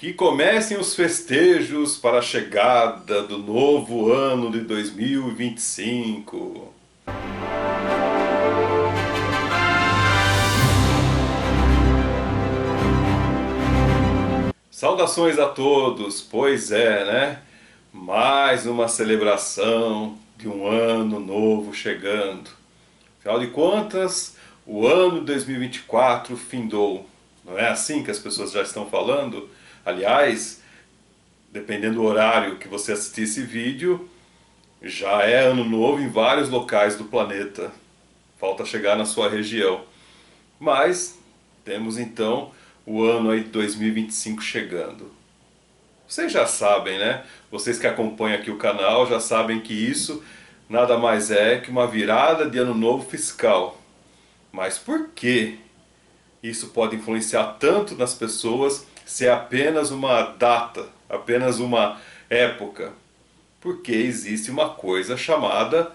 Que comecem os festejos para a chegada do novo ano de 2025. Saudações a todos, pois é, né? Mais uma celebração de um ano novo chegando. Afinal de contas, o ano de 2024 findou. Não é assim que as pessoas já estão falando? Aliás, dependendo do horário que você assistir esse vídeo, já é ano novo em vários locais do planeta. Falta chegar na sua região. Mas temos então o ano aí de 2025 chegando. Vocês já sabem, né? Vocês que acompanham aqui o canal já sabem que isso nada mais é que uma virada de ano novo fiscal. Mas por que isso pode influenciar tanto nas pessoas se é apenas uma data, apenas uma época? Porque existe uma coisa chamada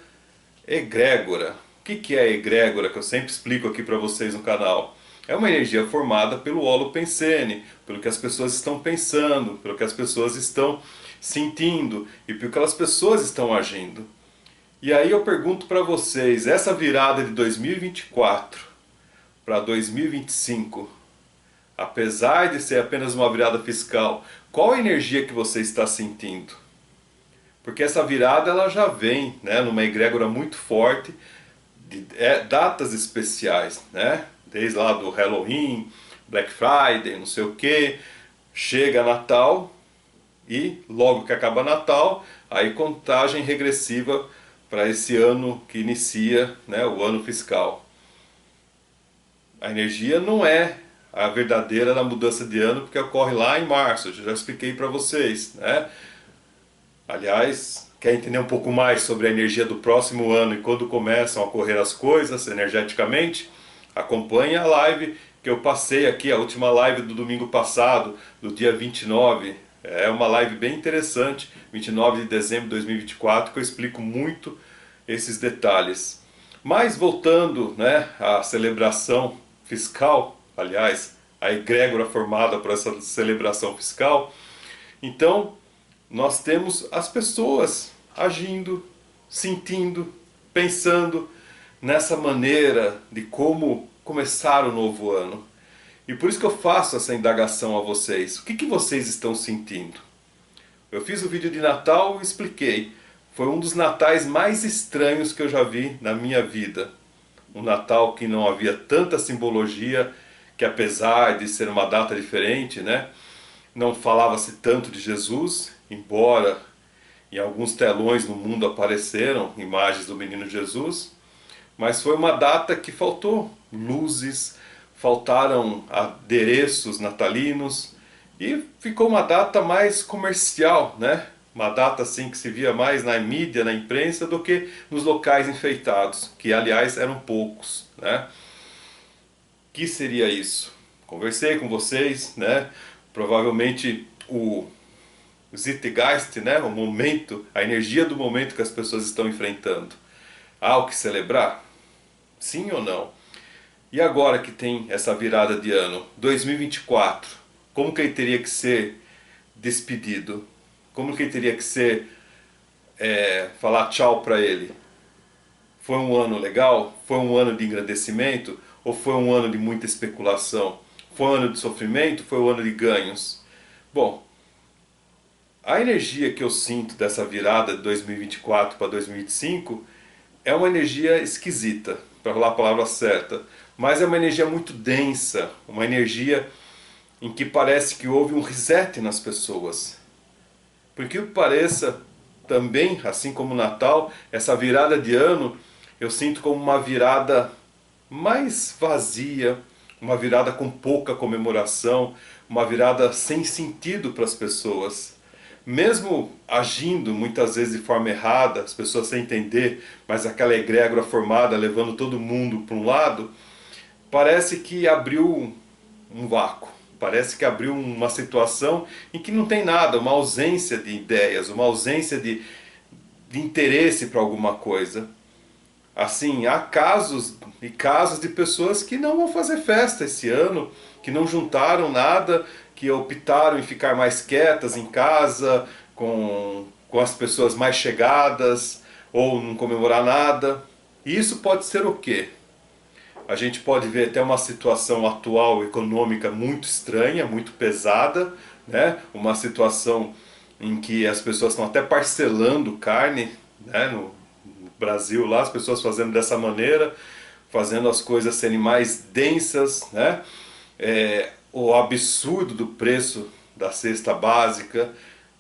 egrégora. O que é a egrégora, que eu sempre explico aqui para vocês no canal? É uma energia formada pelo holopensene, pelo que as pessoas estão pensando, pelo que as pessoas estão sentindo e pelo que as pessoas estão agindo. E aí eu pergunto para vocês, essa virada de 2024 para 2025, apesar de ser apenas uma virada fiscal, qual a energia que você está sentindo? Porque essa virada ela já vem, né, numa egrégora muito forte, de datas especiais, né? Desde lá do Halloween, Black Friday, não sei o que, chega Natal e logo que acaba Natal, aí contagem regressiva para esse ano que inicia, né, o ano fiscal. A energia não é a verdadeira da mudança de ano, porque ocorre lá em março, eu já expliquei para vocês, né? Aliás, quer entender um pouco mais sobre a energia do próximo ano e quando começam a ocorrer as coisas energeticamente? Acompanhe a live que eu passei aqui, a última live do domingo passado, do dia 29. É uma live bem interessante, 29 de dezembro de 2024, que eu explico muito esses detalhes. Mas voltando, né, à celebração fiscal, aliás, a egrégora formada por essa celebração fiscal, então nós temos as pessoas agindo, sentindo, pensando nessa maneira de como começar o novo ano. E por isso que eu faço essa indagação a vocês. O que vocês estão sentindo? Eu fiz o vídeo de Natal e expliquei. Foi um dos natais mais estranhos que eu já vi na minha vida. Um Natal que não havia tanta simbologia, que apesar de ser uma data diferente, né, não falava-se tanto de Jesus, embora em alguns telões no mundo apareceram imagens do menino Jesus, mas foi uma data que faltou luzes, faltaram adereços natalinos e ficou uma data mais comercial, né? Uma data assim que se via mais na mídia, na imprensa, do que nos locais enfeitados, que aliás eram poucos, né? Que seria isso? Conversei com vocês, né? Provavelmente o Zeitgeist, né? O momento, a energia do momento que as pessoas estão enfrentando. Há o que celebrar? Sim ou não? E agora que tem essa virada de ano, 2024, como que ele teria que ser despedido? Como que ele teria que ser, falar tchau para ele? Foi um ano legal? Foi um ano de engrandecimento? Ou foi um ano de muita especulação? Foi um ano de sofrimento? Foi um ano de ganhos? Bom, a energia que eu sinto dessa virada de 2024 para 2025 é uma energia esquisita, para falar a palavra certa, mas é uma energia muito densa, uma energia em que parece que houve um reset nas pessoas. Por que pareça, também, assim como o Natal, essa virada de ano, eu sinto como uma virada mais vazia, uma virada com pouca comemoração, uma virada sem sentido para as pessoas. Mesmo agindo muitas vezes de forma errada, as pessoas sem entender, mas aquela egrégora formada levando todo mundo para um lado, parece que abriu um vácuo. Parece que abriu uma situação em que não tem nada, uma ausência de ideias, uma ausência de interesse para alguma coisa. Assim, há casos e casos de pessoas que não vão fazer festa esse ano, que não juntaram nada, que optaram em ficar mais quietas em casa, com as pessoas mais chegadas, ou não comemorar nada. E isso pode ser o quê? A gente pode ver até uma situação atual econômica muito estranha, muito pesada, né? Uma situação em que as pessoas estão até parcelando carne, né? No Brasil lá, as pessoas fazendo dessa maneira, fazendo as coisas serem mais densas, né? O absurdo do preço da cesta básica.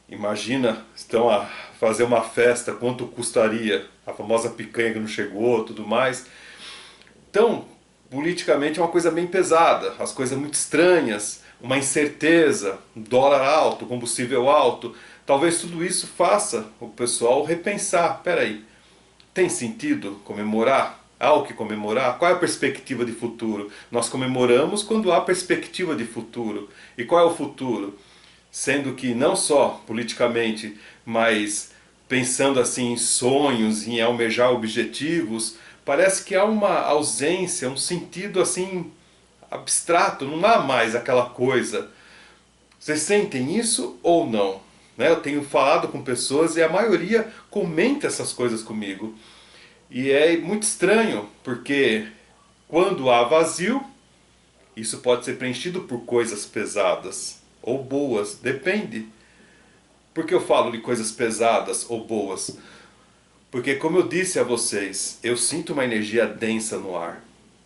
Imagina, estão a fazer uma festa, quanto custaria a famosa picanha que não chegou, tudo mais. Então, politicamente é uma coisa bem pesada, as coisas muito estranhas, uma incerteza, dólar alto, combustível alto. Talvez tudo isso faça o pessoal repensar, peraí, tem sentido comemorar? Há o que comemorar? Qual é a perspectiva de futuro? Nós comemoramos quando há perspectiva de futuro. E qual é o futuro? Sendo que não só politicamente, mas pensando assim em sonhos, em almejar objetivos, parece que há uma ausência, um sentido assim abstrato, não há mais aquela coisa. Vocês sentem isso ou não? Né? Eu tenho falado com pessoas e a maioria comenta essas coisas comigo. E é muito estranho, porque quando há vazio, isso pode ser preenchido por coisas pesadas ou boas, depende. Por que eu falo de coisas pesadas ou boas? Porque, como eu disse a vocês, eu sinto uma energia densa no ar.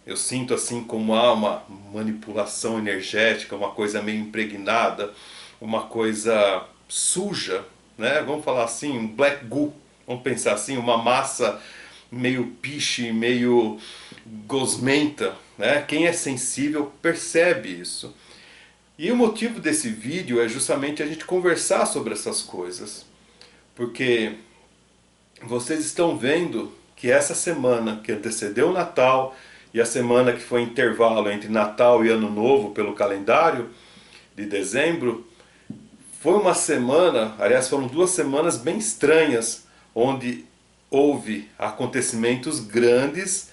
Eu sinto assim como há uma manipulação energética, uma coisa meio impregnada, uma coisa suja, né? Vamos falar assim, um black goo, vamos pensar assim, uma massa meio piche, meio gosmenta, né? Quem é sensível percebe isso. E o motivo desse vídeo é justamente a gente conversar sobre essas coisas. Porque vocês estão vendo que essa semana que antecedeu o Natal e a semana que foi intervalo entre Natal e Ano Novo pelo calendário de dezembro, foi uma semana, aliás foram 2 semanas bem estranhas, onde houve acontecimentos grandes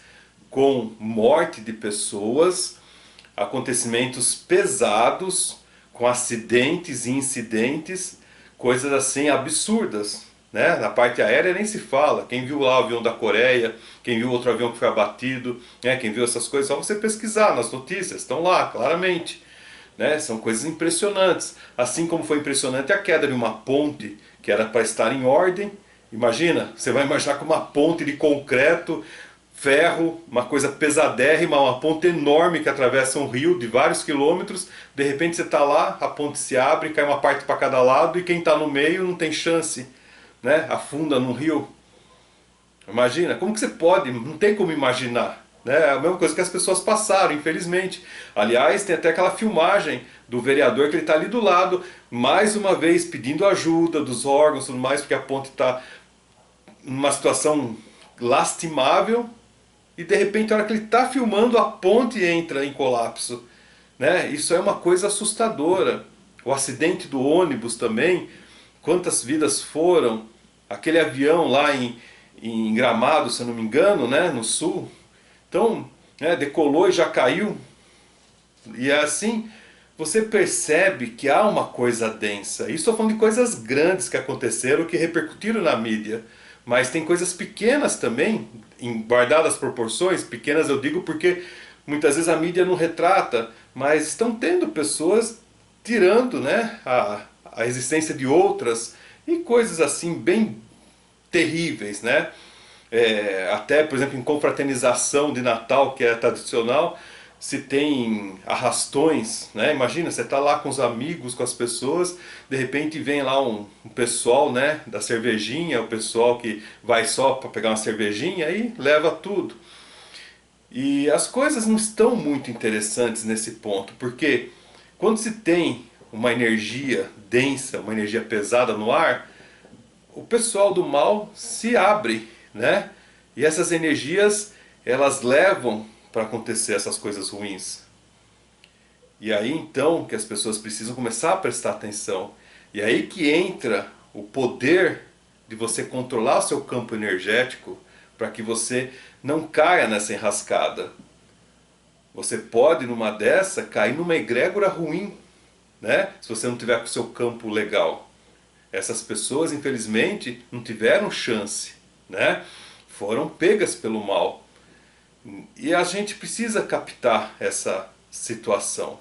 com morte de pessoas, acontecimentos pesados, com acidentes e incidentes, coisas assim absurdas. Né? Na parte aérea nem se fala. Quem viu lá o avião da Coreia, quem viu outro avião que foi abatido, né? Quem viu essas coisas, só você pesquisar nas notícias, estão lá claramente. Né? São coisas impressionantes. Assim como foi impressionante a queda de uma ponte que era para estar em ordem. Imagina, você vai imaginar com uma ponte de concreto, ferro, uma coisa pesadérrima, uma ponte enorme que atravessa um rio de vários quilômetros. De repente você está lá, a ponte se abre, cai uma parte para cada lado e quem está no meio não tem chance, né? Afunda no rio. Imagina, como que você pode? Não tem como imaginar. Né? É a mesma coisa que as pessoas passaram, infelizmente. Aliás, tem até aquela filmagem do vereador que ele está ali do lado, mais uma vez pedindo ajuda dos órgãos e tudo mais, porque a ponte está numa situação lastimável. E de repente, na hora que ele está filmando, a ponte entra em colapso. Né? Isso é uma coisa assustadora. O acidente do ônibus também, quantas vidas foram? Aquele avião lá em Gramado, se eu não me engano, né? No sul. Então, né, decolou e já caiu. E assim, você percebe que há uma coisa densa. E estou falando de coisas grandes que aconteceram, que repercutiram na mídia. Mas tem coisas pequenas também, em guardadas proporções. Pequenas eu digo porque muitas vezes a mídia não retrata, mas estão tendo pessoas tirando, né, a existência de outras e coisas assim bem terríveis, né? Até, por exemplo, em confraternização de Natal, que é tradicional, se tem arrastões, né? Imagina, você está lá com os amigos, com as pessoas, de repente vem lá um pessoal, né, da cervejinha, o pessoal que vai só para pegar uma cervejinha e leva tudo. E as coisas não estão muito interessantes nesse ponto, porque quando se tem uma energia densa, uma energia pesada no ar, o pessoal do mal se abre, né? E essas energias, elas levam para acontecer essas coisas ruins. E aí então que as pessoas precisam começar a prestar atenção. E aí que entra o poder de você controlar o seu campo energético para que você não caia nessa enrascada. Você pode, numa dessa, cair numa egrégora ruim. né? Se você não tiver com o seu campo legal. Essas pessoas, infelizmente, não tiveram chance, né? Foram pegas pelo mal. E a gente precisa captar essa situação.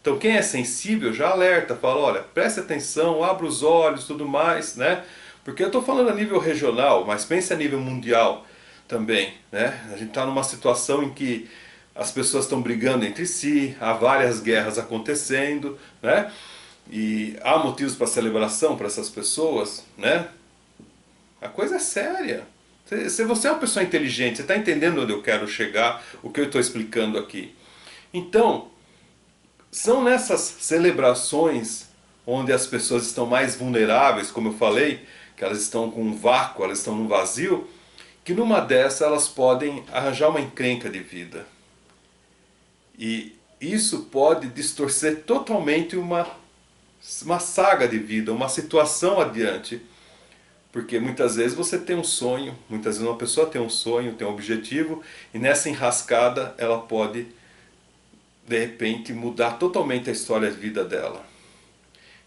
Então quem é sensível já alerta, fala, olha, preste atenção, abra os olhos, tudo mais, né? Porque eu estou falando a nível regional, mas pense a nível mundial também, né? A gente está numa situação em que as pessoas estão brigando entre si, há várias guerras acontecendo, né? E há motivos para celebração para essas pessoas, né? A coisa é séria. Se você é uma pessoa inteligente, você está entendendo onde eu quero chegar, o que eu estou explicando aqui. Então, são nessas celebrações onde as pessoas estão mais vulneráveis, como eu falei, que elas estão com um vácuo, elas estão num vazio, que numa dessas elas podem arranjar uma encrenca de vida. E isso pode distorcer totalmente uma saga de vida, uma situação adiante. Porque muitas vezes você tem um sonho, muitas vezes uma pessoa tem um sonho, tem um objetivo, e nessa enrascada ela pode, de repente, mudar totalmente a história de vida dela.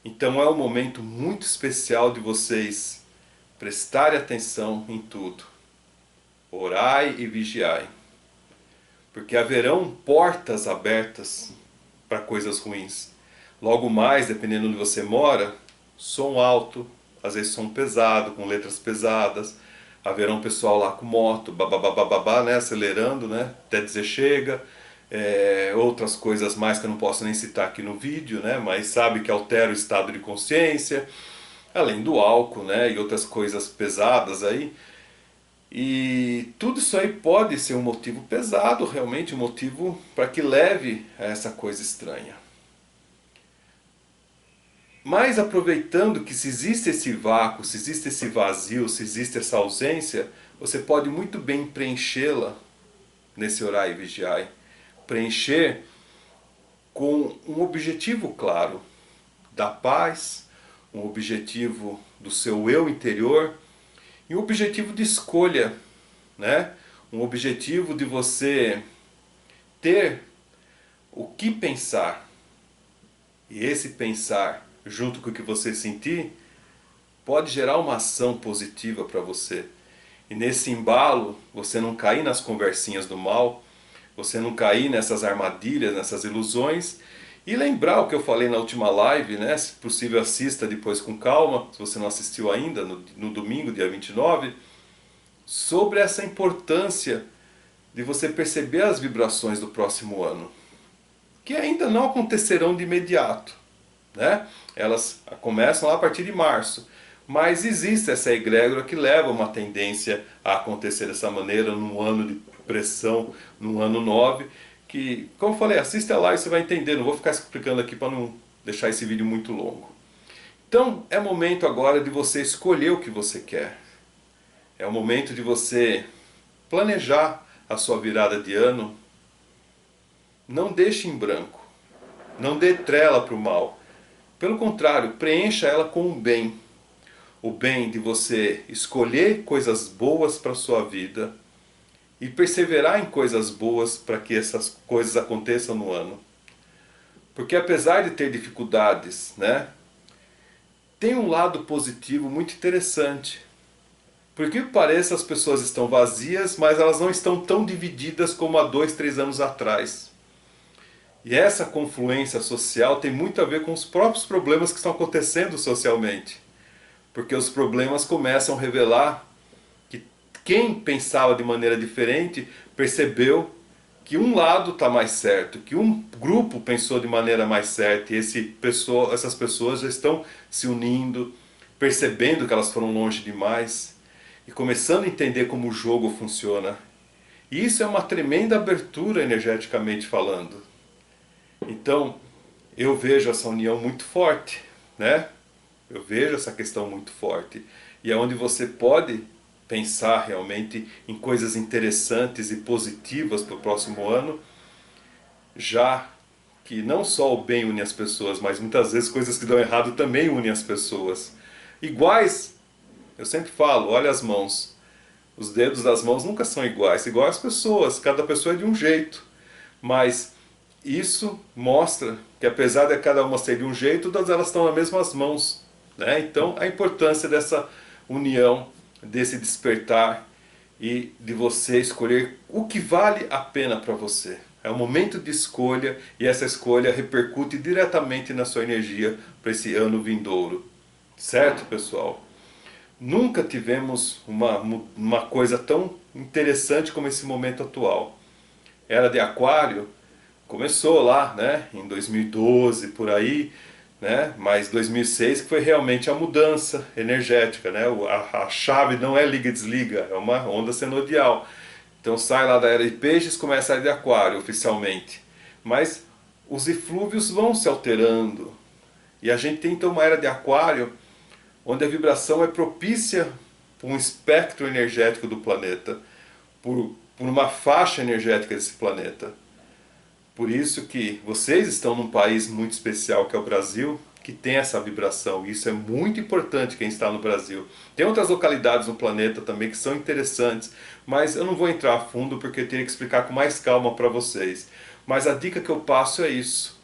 Então é um momento muito especial de vocês prestarem atenção em tudo. Orai e vigiai. Porque haverão portas abertas para coisas ruins. Logo mais, dependendo de onde você mora, som alto, às vezes som pesado, com letras pesadas. Haverá um pessoal lá com moto, babá, né, acelerando, né, até dizer chega. Outras coisas mais que eu não posso nem citar aqui no vídeo, né, mas sabe que altera o estado de consciência. Além do álcool, né, e outras coisas pesadas aí. E tudo isso aí pode ser um motivo pesado, realmente um motivo para que leve a essa coisa estranha. Mas aproveitando que se existe esse vácuo, se existe esse vazio, se existe essa ausência, você pode muito bem preenchê-la nesse orar e vigiar. Preencher com um objetivo claro da paz, um objetivo do seu eu interior e um objetivo de escolha, né? Um objetivo de você ter o que pensar. E esse pensar, junto com o que você sentir, pode gerar uma ação positiva para você. E nesse embalo, você não cair nas conversinhas do mal, você não cair nessas armadilhas, nessas ilusões, e lembrar o que eu falei na última live, né? Se possível assista depois com calma, se você não assistiu ainda, no domingo, dia 29, sobre essa importância de você perceber as vibrações do próximo ano, que ainda não acontecerão de imediato, né? Elas começam lá a partir de março, mas existe essa egrégora que leva uma tendência a acontecer dessa maneira num ano de pressão, num ano 9, que, como eu falei, assista lá e você vai entender, não vou ficar explicando aqui para não deixar esse vídeo muito longo. Então é momento agora de você escolher o que você quer. É o momento de você planejar a sua virada de ano. Não deixe em branco. Não dê trela para o mal. Pelo contrário, preencha ela com o bem. O bem de você escolher coisas boas para a sua vida e perseverar em coisas boas para que essas coisas aconteçam no ano. Porque apesar de ter dificuldades, né, tem um lado positivo muito interessante. Por que pareça, as pessoas estão vazias, mas elas não estão tão divididas como há 2, 3 anos atrás. E essa confluência social tem muito a ver com os próprios problemas que estão acontecendo socialmente. Porque os problemas começam a revelar que quem pensava de maneira diferente percebeu que um lado está mais certo, que um grupo pensou de maneira mais certa e essas pessoas já estão se unindo, percebendo que elas foram longe demais e começando a entender como o jogo funciona. E isso é uma tremenda abertura energeticamente falando. Então, eu vejo essa união muito forte, né? Eu vejo essa questão muito forte. E é onde você pode pensar realmente em coisas interessantes e positivas para o próximo ano, já que não só o bem une as pessoas, mas muitas vezes coisas que dão errado também unem as pessoas. Iguais, eu sempre falo, olha as mãos. Os dedos das mãos nunca são iguais, igual as pessoas, cada pessoa é de um jeito. Mas isso mostra que apesar de cada uma ser de um jeito, todas elas estão nas mesmas mãos, né? Então a importância dessa união, desse despertar e de você escolher o que vale a pena para você. É um momento de escolha e essa escolha repercute diretamente na sua energia para esse ano vindouro. Certo, pessoal? Nunca tivemos uma coisa tão interessante como esse momento atual. Era de Aquário começou lá, né, em 2012 por aí, né, mas 2006 que foi realmente a mudança energética, né, a chave não é liga e desliga, é uma onda senoidal. Então sai lá da era de Peixes, começa a era de Aquário oficialmente, mas os eflúvios vão se alterando e a gente tem então uma era de Aquário onde a vibração é propícia por um espectro energético do planeta, por uma faixa energética desse planeta. Por isso que vocês estão num país muito especial que é o Brasil, que tem essa vibração. E isso é muito importante quem está no Brasil. Tem outras localidades no planeta também que são interessantes, mas eu não vou entrar a fundo porque eu teria que explicar com mais calma para vocês. Mas a dica que eu passo é isso.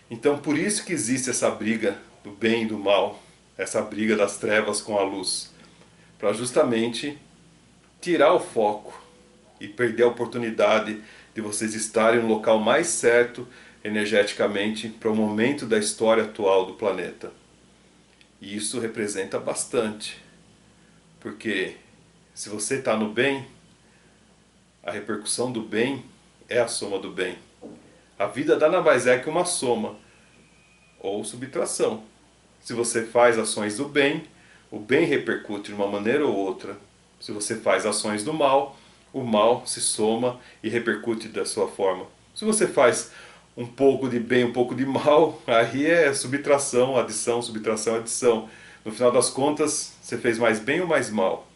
Então por isso que existe essa briga do bem e do mal, essa briga das trevas com a luz, para justamente tirar o foco e perder a oportunidade de vocês estarem no local mais certo energeticamente para o momento da história atual do planeta. E isso representa bastante, porque se você está no bem, a repercussão do bem é a soma do bem. A vida nada mais é que uma soma ou subtração. Se você faz ações do bem, o bem repercute de uma maneira ou outra. Se você faz ações do mal, o mal se soma e repercute da sua forma. Se você faz um pouco de bem, um pouco de mal, aí é subtração, adição, subtração, adição. No final das contas, você fez mais bem ou mais mal.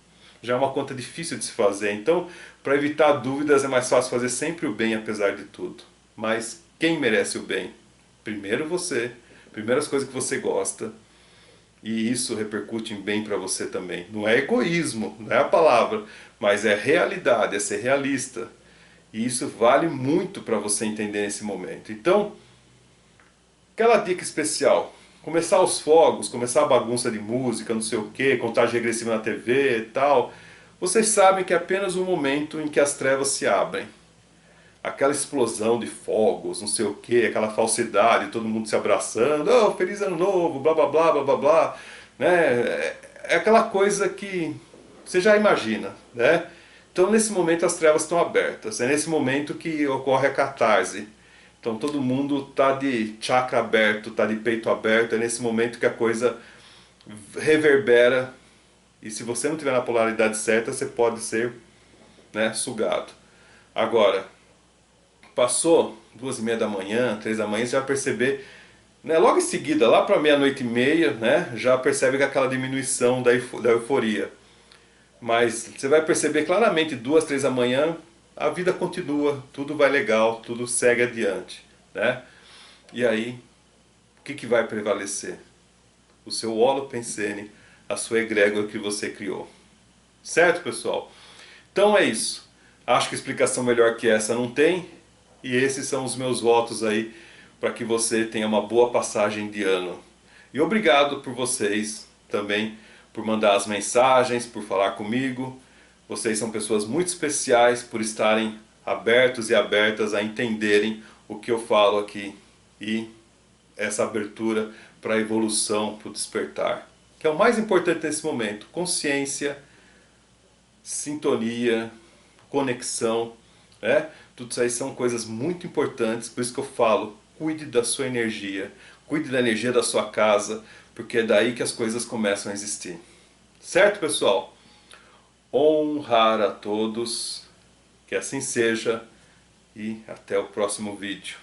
Já é uma conta difícil de se fazer. Então, para evitar dúvidas, é mais fácil fazer sempre o bem, apesar de tudo. Mas quem merece o bem? Primeiro você, primeiras coisas que você gosta. E isso repercute em bem para você também. Não é egoísmo, não é a palavra, mas é realidade, é ser realista. E isso vale muito para você entender nesse momento. Então, aquela dica especial, começar os fogos, começar a bagunça de música, não sei o que, contagem regressiva na TV e tal, vocês sabem que é apenas um momento em que as trevas se abrem. Aquela explosão de fogos, não sei o que, aquela falsidade, todo mundo se abraçando, oh, feliz ano novo, blá blá blá blá blá blá, né? É aquela coisa que você já imagina, né? Então nesse momento as trevas estão abertas, é nesse momento que ocorre a catarse. Então todo mundo está de chakra aberto, está de peito aberto, é nesse momento que a coisa reverbera e se você não tiver na polaridade certa, você pode ser, né, sugado. Agora, passou 2h30 da manhã, 3 da manhã, você vai perceber, né, logo em seguida, lá para meia-noite e meia, né, já percebe aquela diminuição da euforia. Mas você vai perceber claramente 2, 3 da manhã, a vida continua, tudo vai legal, tudo segue adiante, né? E aí, o que vai prevalecer? O seu holopensene, a sua egrégora que você criou. Certo, pessoal? Então é isso. Acho que explicação melhor que essa não tem. E esses são os meus votos aí para que você tenha uma boa passagem de ano. E obrigado por vocês também, por mandar as mensagens, por falar comigo. Vocês são pessoas muito especiais por estarem abertos e abertas a entenderem o que eu falo aqui. E essa abertura para a evolução, para o despertar. Que é o mais importante nesse momento. Consciência, sintonia, conexão, né? Tudo isso aí são coisas muito importantes, por isso que eu falo, cuide da sua energia, cuide da energia da sua casa, porque é daí que as coisas começam a existir. Certo, pessoal? Honrar a todos, que assim seja, e até o próximo vídeo.